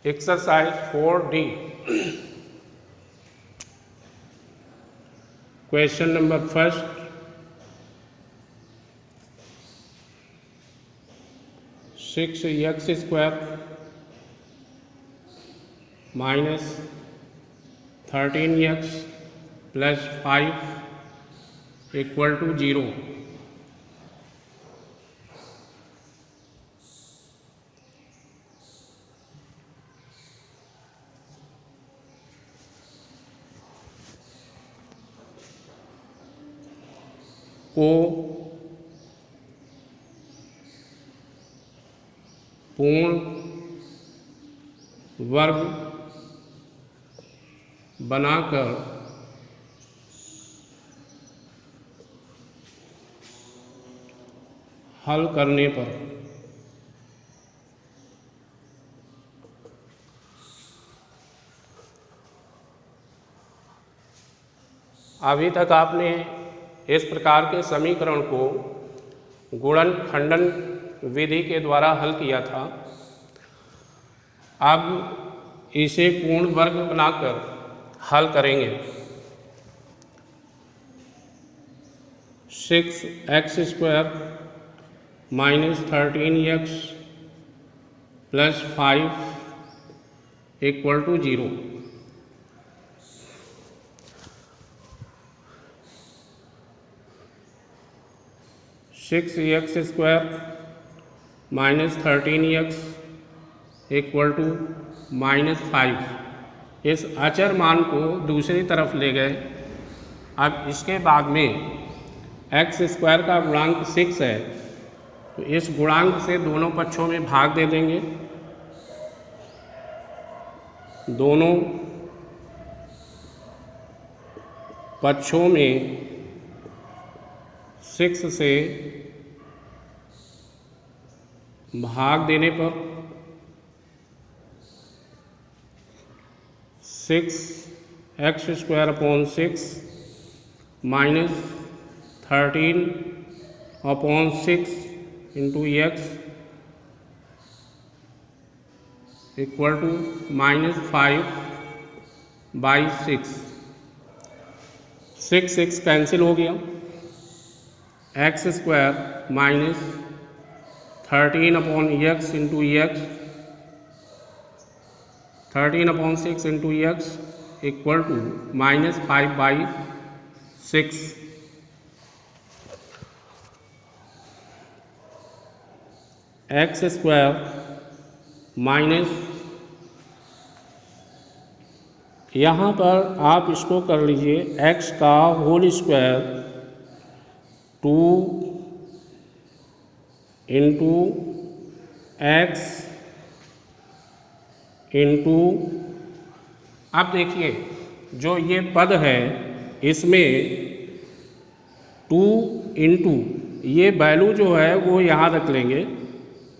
Exercise 4D question number first, 6x² minus 13x plus 5 equal to 0। को पूर्ण वर्ग बनाकर हल करने पर अभी तक आपने इस प्रकार के समीकरण को गुणन खंडन विधि के द्वारा हल किया था। अब इसे पूर्ण वर्ग बनाकर हल करेंगे। 6x² minus 13x plus 5 equal to 0। Six x square minus 13x equal to -5। इस अचर मान को दूसरी तरफ ले गए। अब इसके बाद में x² का गुणांक 6 है, तो इस गुणांक से दोनों पक्षों में भाग दे देंगे। दोनों पक्षों में 6 से भाग देने पर 6x² upon 6 minus 13 upon 6 into x equal to -5/6। 6 cancel हो गया। x² minus 13 upon x into x 13 upon 6 into x equal to -5/6। x² minus, यहाँ पर आप इसको कर लीजिए x का whole square 2 into x into, अब देखिए जो ये पद है इसमें 2 इंटू ये वैल्यू जो है वो यहाँ रख लेंगे।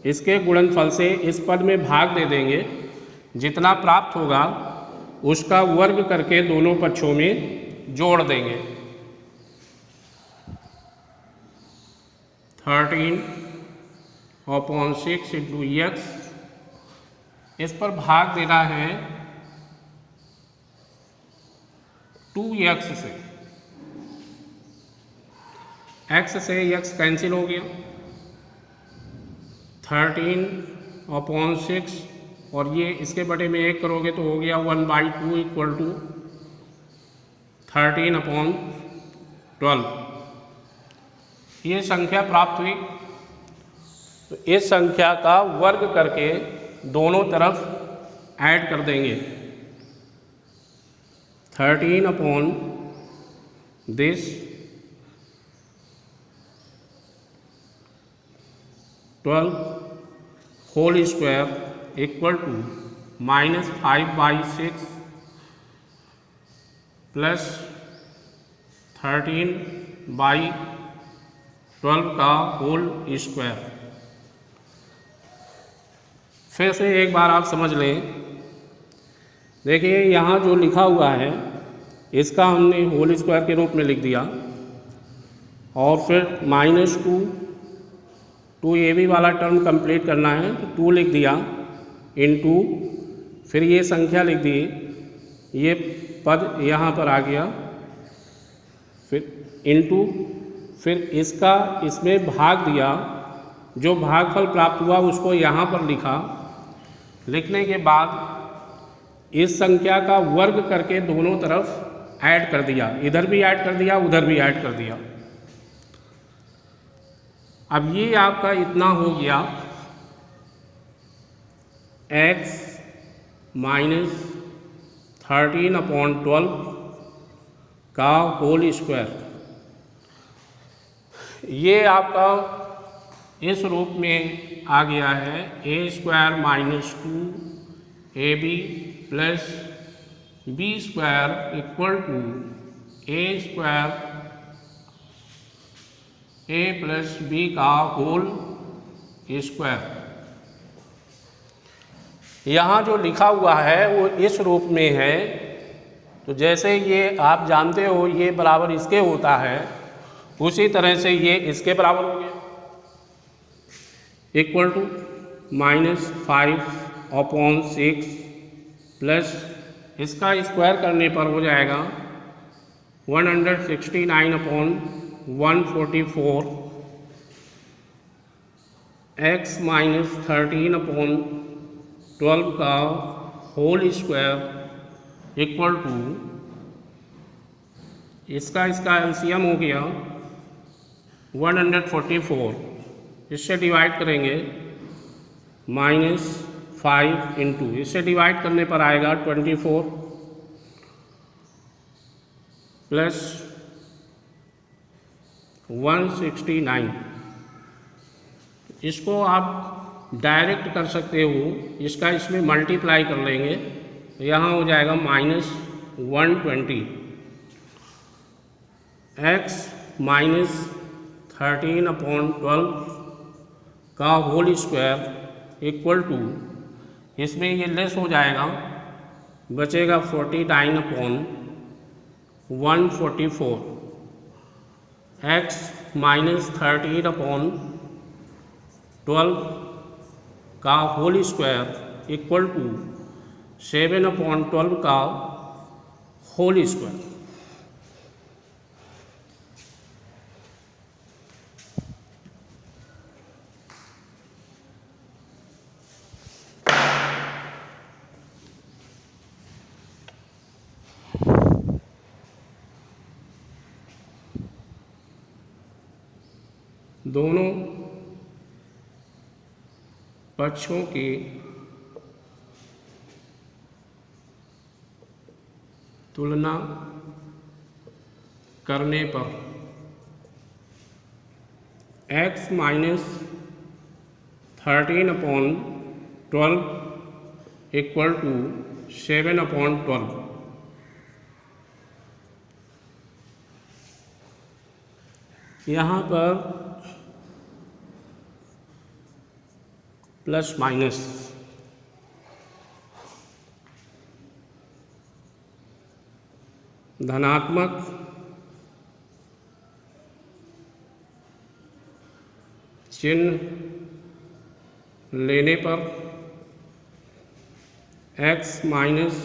इसके गुणनफल से इस पद में भाग दे देंगे। जितना प्राप्त होगा उसका वर्ग करके दोनों पक्षों में जोड़ देंगे। 13 अपॉन 6 इंटू x, इस पर भाग देना है 2x से। x से x कैंसिल हो गया। 13 अपॉन 6 और ये इसके बटे में 1 करोगे तो हो गया 1/2 इक्वल टू 13 अपॉन 12। ये संख्या प्राप्त हुई। तो इस संख्या का वर्ग करके दोनों तरफ ऐड कर देंगे। 13 upon this 12 whole square equal to -5/6 plus 13/12 का होल स्क्वायर। फिर से एक बार आप समझ लें। देखिए यहाँ जो लिखा हुआ है इसका हमने होल स्क्वायर के रूप में लिख दिया और फिर -2 2ab वाला टर्म कंप्लीट करना है तो 2 लिख दिया इनटू, फिर ये संख्या लिख दी, ये पद यहाँ पर आ गया, फिर इनटू, फिर इसका इसमें भाग दिया, जो भागफल प्राप्त हुआ उसको यहाँ पर लिखा। लिखने के बाद इस संख्या का वर्ग करके दोनों तरफ ऐड कर दिया, इधर भी ऐड कर दिया, उधर भी ऐड कर दिया। अब ये आपका इतना हो गया x माइनस 13/12 का होल स्क्वायर। ये आपका इस रूप में आ गया है a² minus 2ab plus b² equal to a² a plus b का होल स्क्वायर। यहाँ जो लिखा हुआ है वो इस रूप में है, तो जैसे ये आप जानते हो ये बराबर इसके होता है, उसी तरह से ये इसके बराबर हो गया, इक्वल टू -5/6 प्लस इसका स्क्वायर करने पर हो जाएगा 169/144 x माइनस 13/12 का होल स्क्वायर इक्वल टू, इसका एलसीएम हो गया 144, इससे डिवाइड करेंगे -5 इंटू, इससे डिवाइड करने पर आएगा 24 प्लस 169। इसको आप डायरेक्ट कर सकते हो, इसका इसमें मल्टीप्लाई कर लेंगे तो यहाँ हो जाएगा -120 x माइनस 13/12 का होल स्क्वायर इक्वल टू, इसमें ये लेस हो जाएगा, बचेगा 49/144 x माइनस 13/12 का होल स्क्वायर इक्वल टू 7/12 का होल स्क्वायर। दोनों पक्षों की तुलना करने पर x माइनस 13/12 इक्वल टू 7/12। यहाँ पर प्लस माइनस धनात्मक चिन्ह लेने पर x minus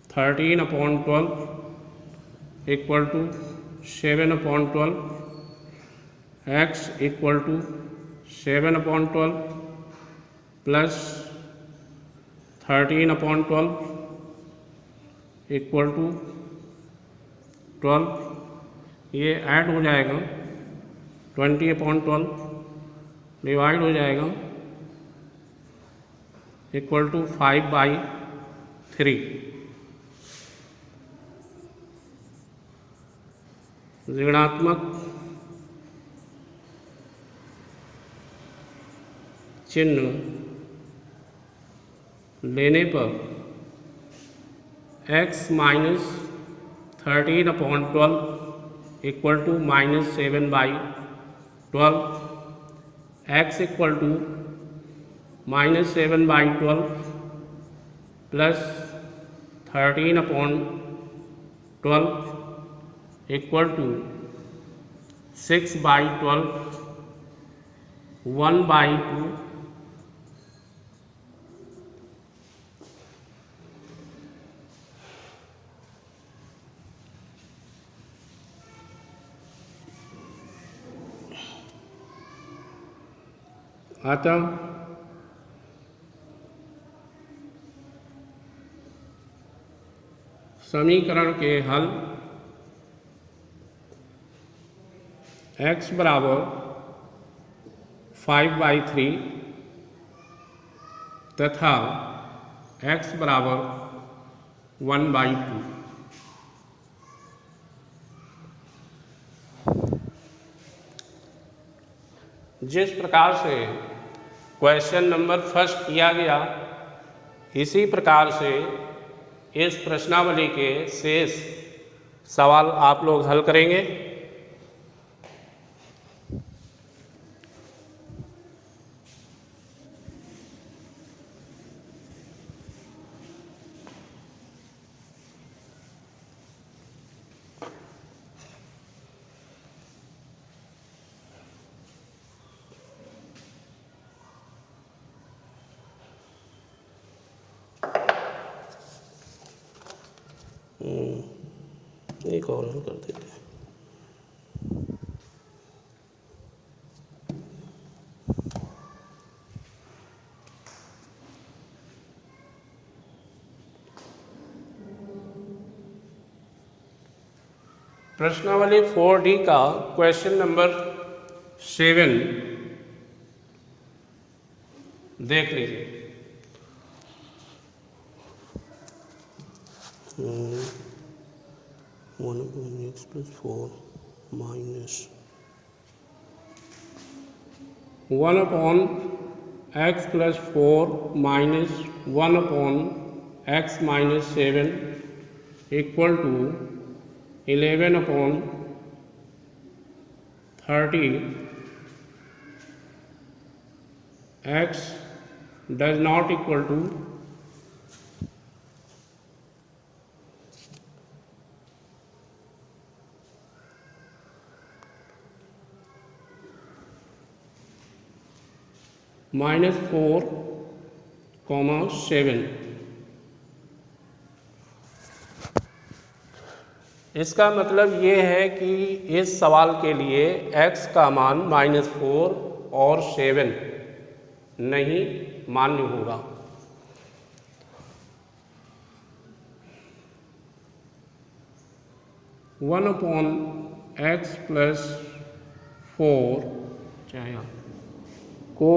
13/12 equal to 7/12, x equal to 7/12 plus 13/12 equal to 12, ये ऐड हो जाएगा 20/12 डिवाइड हो जाएगा इक्वल टू 5/3। ऋणात्मक चिन्ह लेने पर x minus 13/12 equal to -7/12, x equal to -7/12 plus 13/12 equal to 6/12 1/2 अतः समीकरण के हल x बराबर 5/3 तथा x बराबर 1/2। जिस प्रकार से क्वेश्चन नंबर फर्स्ट किया गया, इसी प्रकार से इस प्रश्नावली के शेष सवाल आप लोग हल करेंगे। एक और हल कर देते हैं। प्रश्नावली 4D का क्वेश्चन नंबर 7 देख लीजिए। 1/x + 4 minus 1/x + 4 minus 1/x minus 7 equal to 11/30 x does not equal to -4,7। इसका मतलब ये है कि इस सवाल के लिए x का मान -4 और 7 नहीं मान्य होगा। वन अपॉन x + 4 को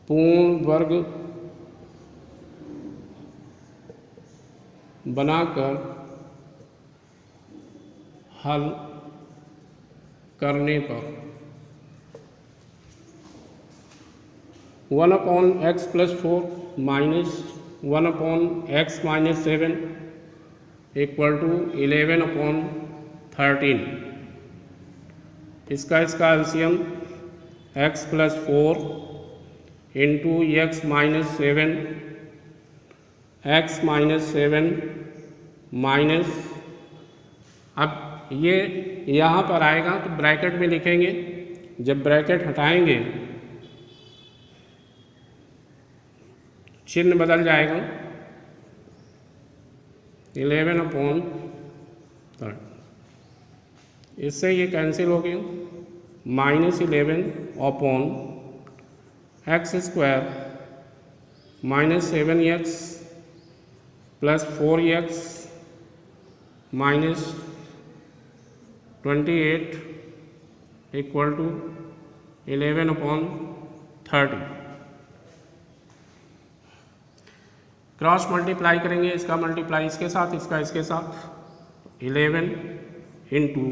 पूर्ण वर्ग बनाकर हल करने पर 1/x + 4 minus 1/x minus 7 equal to 11/13। इसका LCM x + 4 into x minus 7 x minus 7 minus, अब ये यहाँ पर आएगा तो ब्रैकेट में लिखेंगे। जब ब्रैकेट हटाएंगे चिन्ह बदल जाएगा, 11/3। इससे ये कैंसिल हो गया, -11/x² -7x + 4x -28 equal to 11/30। Cross multiply करेंगे, इसका मल्टीप्लाई इसके साथ, इसका इसके साथ। 11 into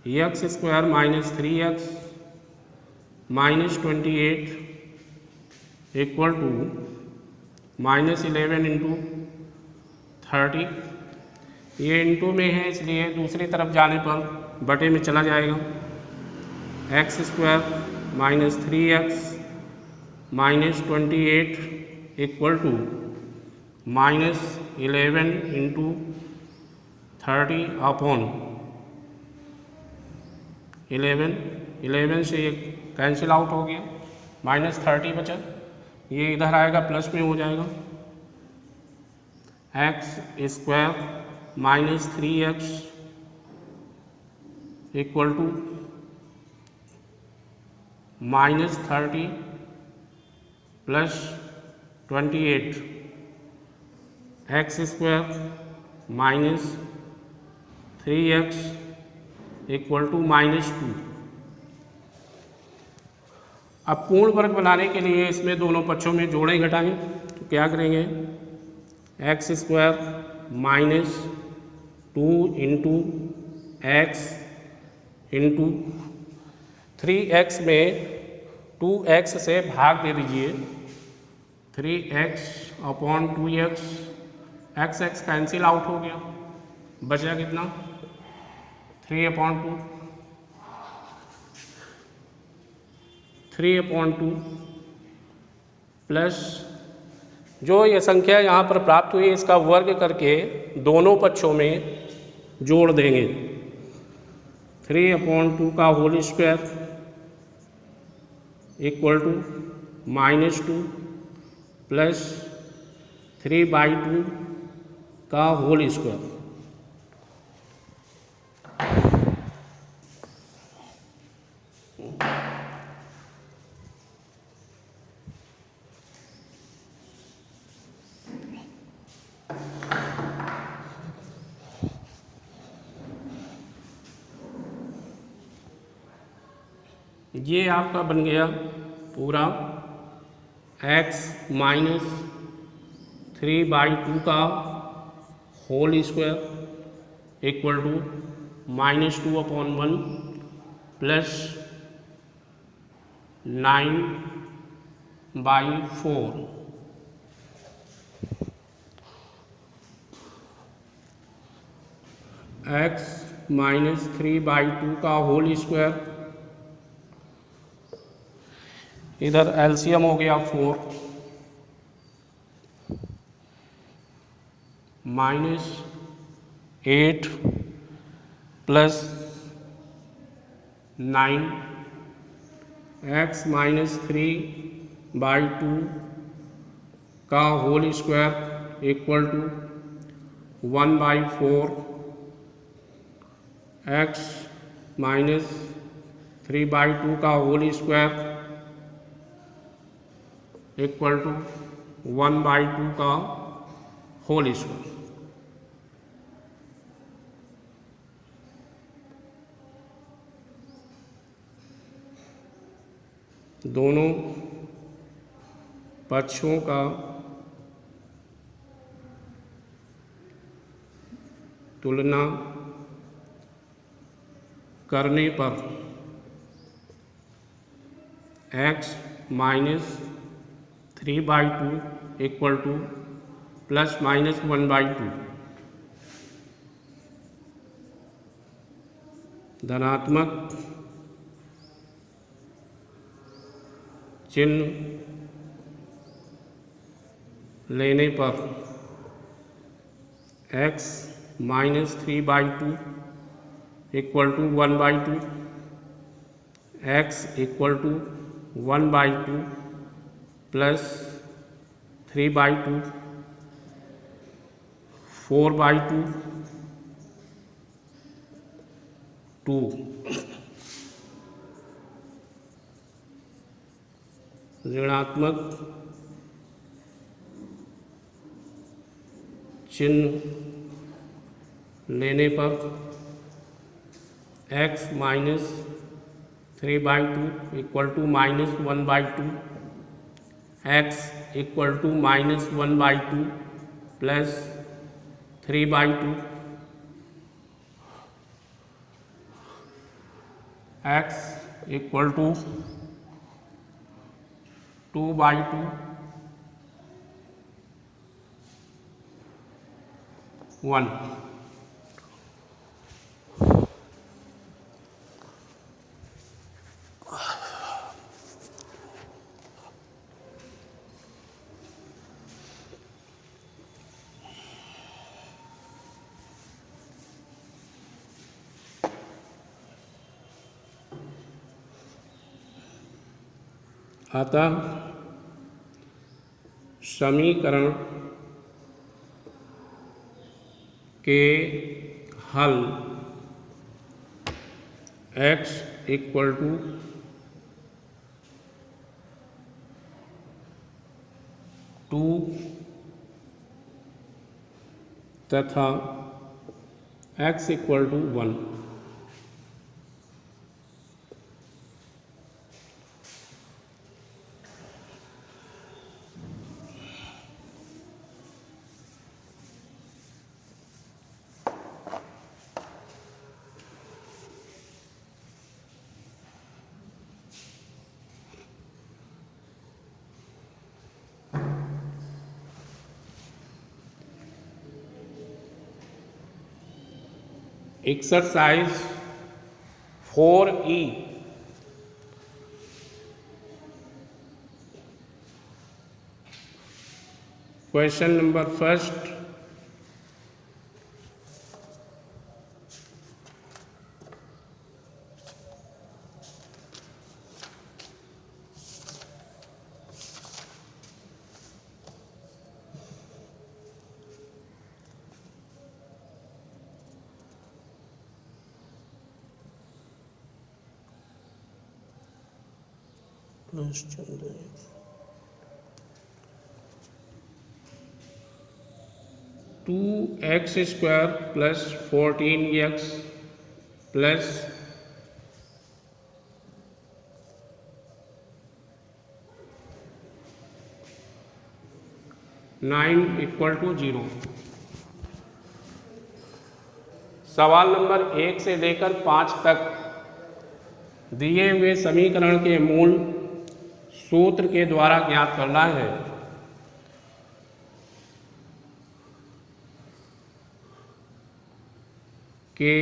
x² -3x -28 equal to -11 into 30। ये इंटू में है इसलिए दूसरी तरफ जाने पर बटे में चला जाएगा। x² -3x -28 equal to -11 into 30 upon 11 से ये कैंसिल आउट हो गया, -30 बचा, ये इधर आएगा प्लस में हो जाएगा, x² -3x equal to -30 + 28, x² -3x equal to -2। अब पूर्ण वर्ग बनाने के लिए इसमें दोनों पक्षों में जोड़ें घटाएं, तो क्या करेंगे, x² -2 into x into 3x में 2x से भाग दे दीजिए, 3x/2x, x कैंसिल आउट हो गया, बचा कितना 3/2, 3/2 प्लस जो ये संख्या यहाँ पर प्राप्त हुई इसका वर्ग करके दोनों पक्षों में जोड़ देंगे, 3/2 का whole square equal to -2 plus 3/2 का होल स्क्वायर। ये आपका बन गया पूरा x -3/2 का whole square equal to -2/1 plus 9/4। x -3/2 का होल स्क्वायर, इधर एलसीएम हो गया 4, -8 प्लस 9, x -3/2 का whole square equal to 1/4, x -3/2 का होल स्क्वायर इक्वल टू 1/2 का होल स्क्वायर। दोनों पक्षों का तुलना करने पर x -3/2 इक्वल टू ±1/2, धनात्मक चिन्ह लेने पर x -3/2 equal to 1/2, x equal to 1/2 plus 3/2, 4/2, 2, ऋणात्मक चिन्ह लेने पर x -3/2 equal to -1/2, x equal to -1/2 plus 3/2, x equal to 2/2, 1। अतः समीकरण के हल x इक्वल टू टू तथा x equal to 1। Exercise 4E question number first, plus चंद्र 2x² plus 14x plus 9 equal to 0। सवाल नंबर 1 से लेकर 5 तक दिए हुए समीकरण के मूल सूत्र के द्वारा ज्ञात करना है। के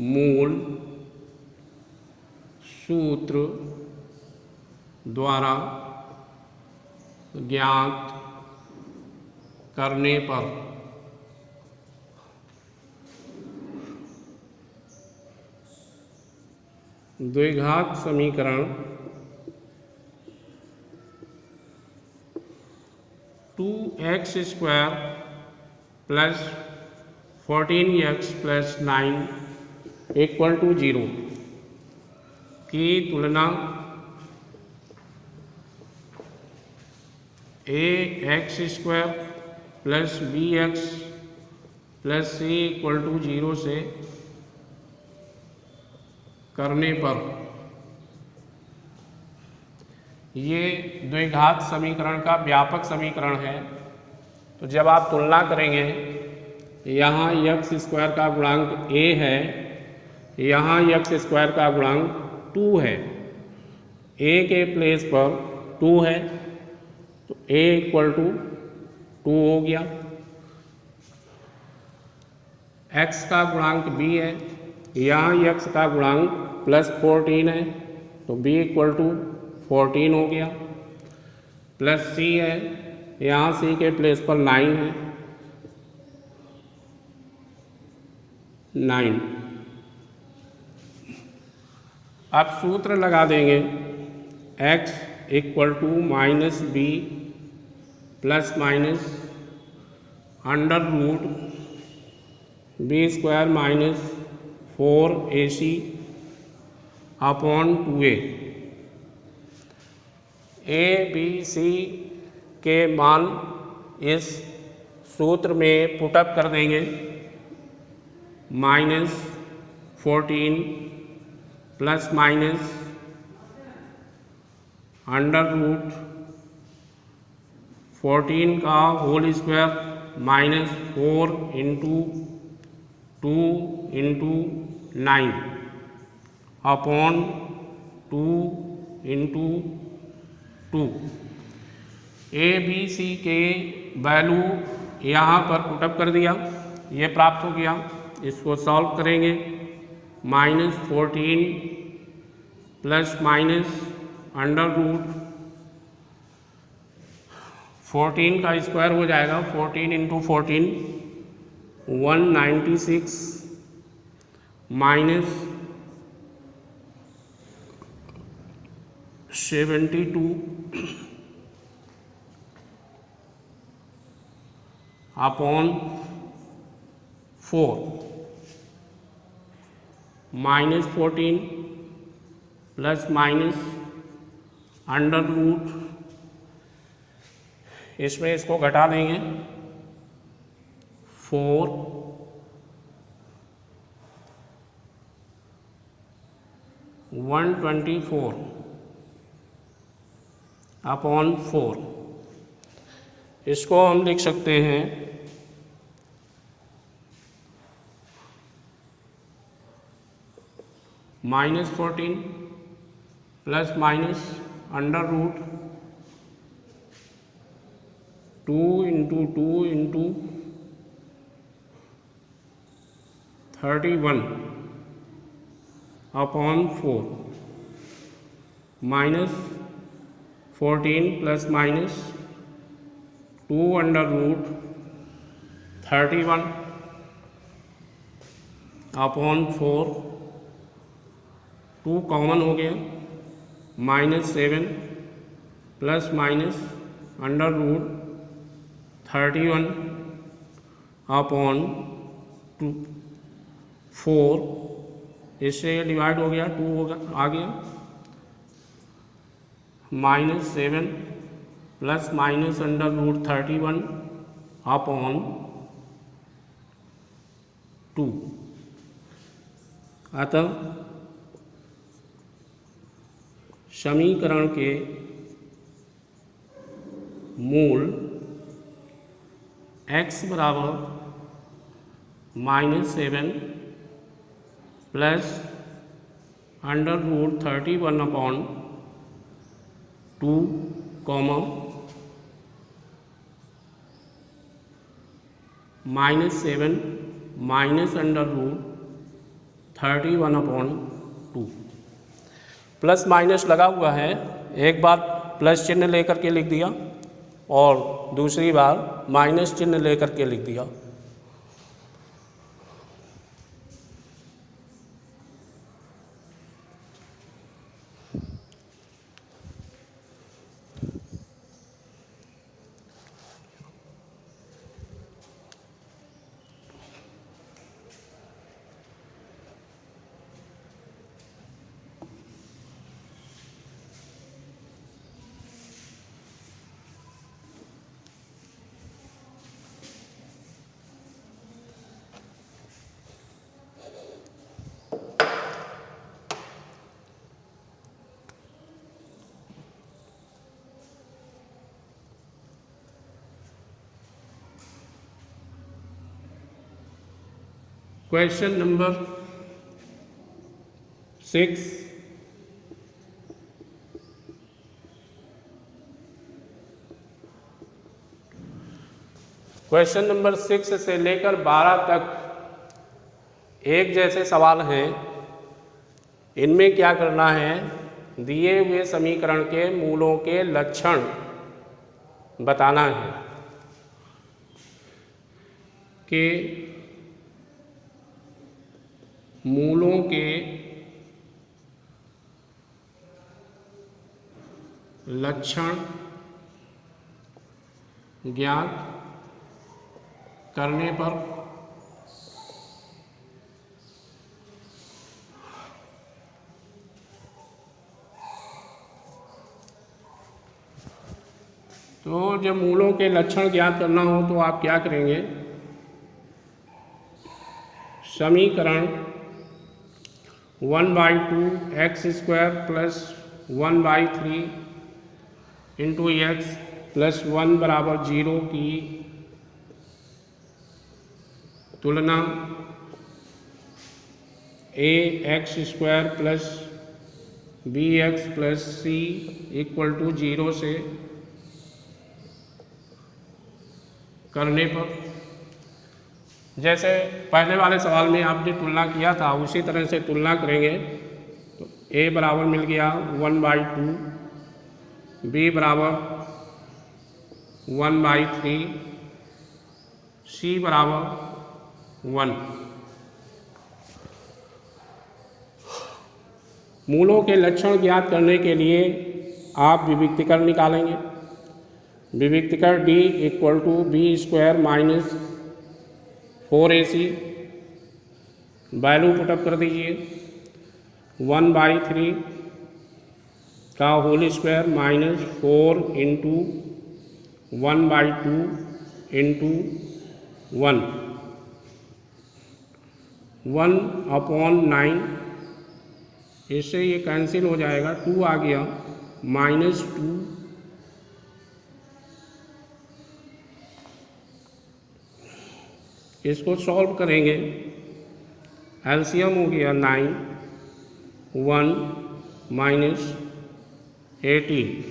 मूल सूत्र द्वारा ज्ञात करने पर द्विघात समीकरण 2x² plus 14x plus 9 equal to 0 की तुलना ax² plus bx plus c equal to 0 से करने पर ये द्विघात समीकरण का व्यापक समीकरण है। तो जब आप तुलना करेंगे, यहाँ x² का गुणांक a है, यहाँ x² का गुणांक 2 है, a के प्लेस पर 2 है तो a इक्वल टू 2 हो गया। x का गुणांक b है, यहाँ x का गुणांक प्लस 14 है तो b इक्वल टू 14 हो गया। प्लस c है, यहाँ c के प्लेस पर 9 है, 9। अब सूत्र लगा देंगे x equal to minus b plus minus under root b² minus 4ac upon 2a। a b c के मान इस सूत्र में पुटअप कर देंगे। -14 प्लस माइनस अंडर रूट 14 का whole square minus 4 into 2 into 9 upon 2 into 2। A b c के value यहाँ पर पुटअप कर दिया, ये प्राप्त हो गया। इसको सॉल्व करेंगे, -14 प्लस माइनस अंडर रूट 14 का स्क्वायर हो जाएगा, 14 इंटू 14 196 minus 72 upon 4 -14 plus minus under root, इसमें इसको घटा देंगे 4 124 अपॉन 4, इसको हम लिख सकते हैं -14 plus minus under root 2 into 2 into 31 upon 4 -14 plus minus 2 under root 31 upon 4, 2 common हो गया, -7 plus minus under root 31 upon 4, इससे डिवाइड हो गया, 2 होगा आ गया, -7 plus minus under root 31 upon 2। अतः समीकरण के मूल x बराबर -7 plus under root 31 upon 2 comma -7 minus under root 31 upon 2। Plus minus लगा हुआ है, एक बार प्लस चिन्ह लेकर के लिख दिया और दूसरी बार माइनस चिन्ह लेकर के लिख दिया। क्वेश्चन नंबर 6, क्वेश्चन नंबर 6 से लेकर 12 तक एक जैसे सवाल हैं। इनमें क्या करना है, दिए हुए समीकरण के मूलों के लक्षण बताना है कि मूलों के लक्षण ज्ञात करने पर तो जब मूलों के लक्षण ज्ञात करना हो तो आप क्या करेंगे, समीकरण 1/2 x² plus 1/3 into x plus 1 बराबर 0 की तुलना ax² plus bx plus c equal to 0 से करने पर, जैसे पहले वाले सवाल में आपने तुलना किया था उसी तरह से तुलना करेंगे तो a बराबर मिल गया 1/2, b बराबर 1/3, c बराबर 1। मूलों के लक्षण ज्ञात करने के लिए आप विविक्तीकरण निकालेंगे। विविक्तीकरण d equal to b square minus 4ac, value put up कर दीजिए 1/3 का whole square minus 4 into 1/2 into 1/9। इससे ये कैंसिल हो जाएगा, 2 आ गया, -2 इसको सॉल्व करेंगे, एलसीएम हो गया 9, 1 -18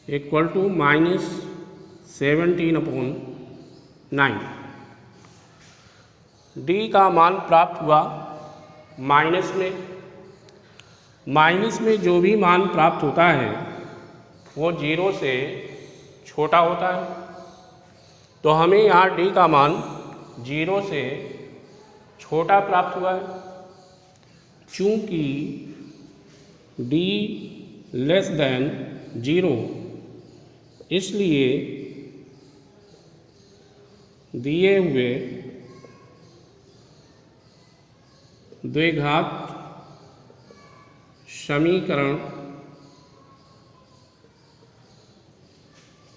इक्वल टू -17/9। डी का मान प्राप्त हुआ। माइनस में जो भी मान प्राप्त होता है वो 0 से छोटा होता है, तो हमें यहाँ डी का मान 0 से छोटा प्राप्त हुआ है। चूँकि d लेस देन 0, इसलिए दिए हुए द्विघात समीकरण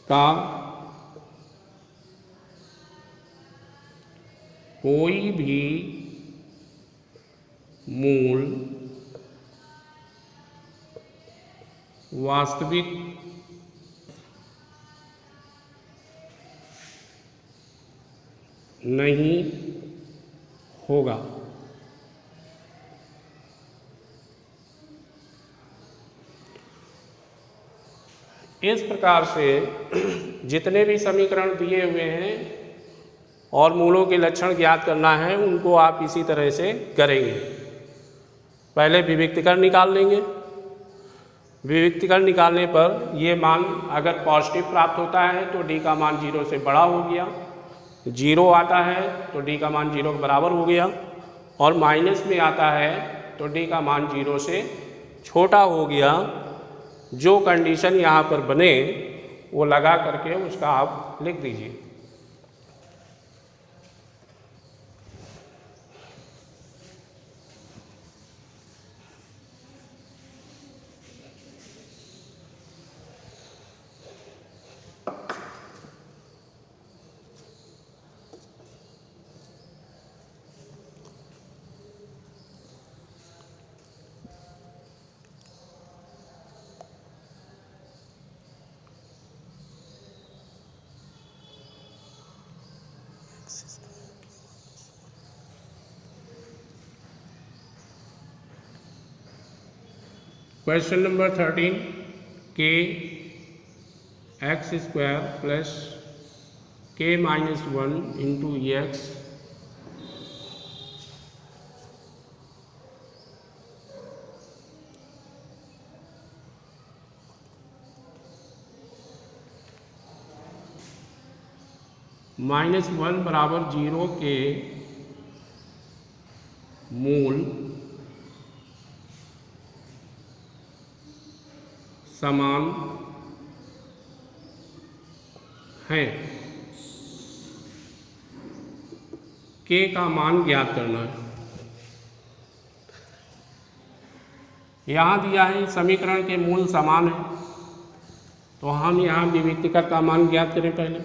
का कोई भी मूल वास्तविक नहीं होगा। इस प्रकार से जितने भी समीकरण दिए हुए हैं और मूलों के लक्षण ज्ञात करना है, उनको आप इसी तरह से करेंगे। पहले विविक्तीकरण निकाल लेंगे। विविक्तीकरण निकालने पर ये मान अगर पॉजिटिव प्राप्त होता है तो d का मान 0 से बड़ा हो गया, 0 आता है तो d का मान 0 के बराबर हो गया, और माइनस में आता है तो d का मान 0 से छोटा हो गया। जो कंडीशन यहाँ पर बने वो लगा करके उसका आप लिख दीजिए। Question number 13, k x square plus k minus 1 into x -1 बराबर 0 के मूल समान हैं। k का मान ज्ञात करना है। यहाँ दिया है समीकरण के मूल समान है, तो हम यहाँ विविक्तीकर का मान ज्ञात करें। पहले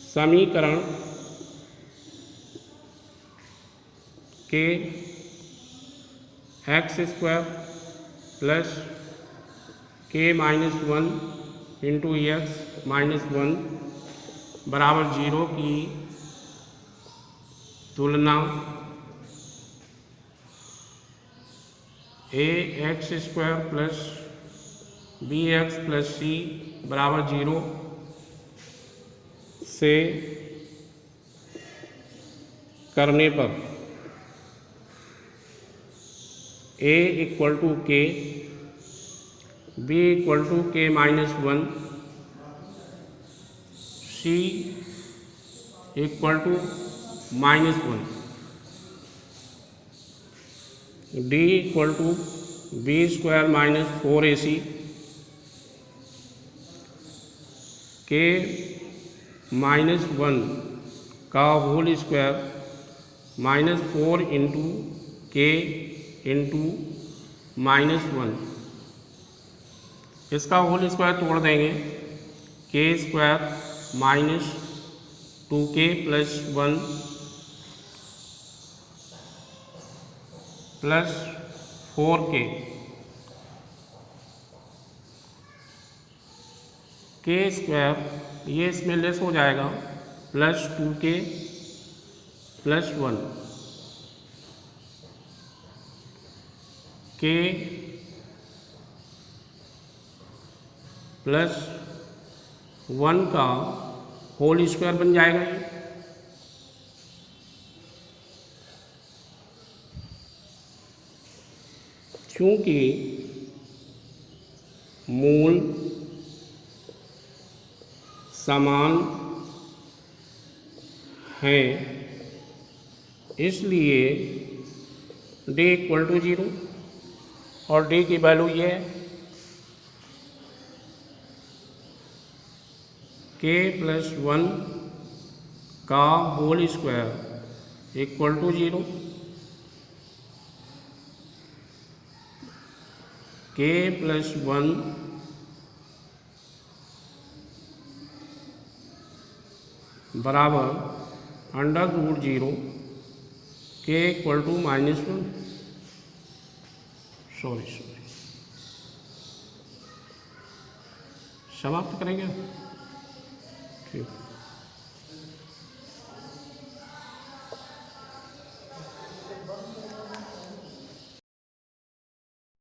समीकरण के x square plus k minus 1 into x minus 1 बराबर 0 की तुलना ax square plus bx plus c बराबर 0 से करने पर a equal to k, b equal to k minus 1, c equal to -1। D equal to b square minus 4ac के -1 का whole square -4 into k into -1, इसका होल स्क्वायर तोड़ देंगे, के square minus 2k plus 1 plus 4k, के square ये इसमें less हो जाएगा, प्लस 2k प्लस 1 के प्लस 1 का होल स्क्वायर बन जाएगा ये। क्योंकि मूल समान है इसलिए d इक्वल टू 0 और d की वैल्यू ये है k प्लस 1 का whole square equal to 0, k plus 1 बराबर √0 k इक्वल टू -1, सॉरी समाप्त करेंगे। ठीक।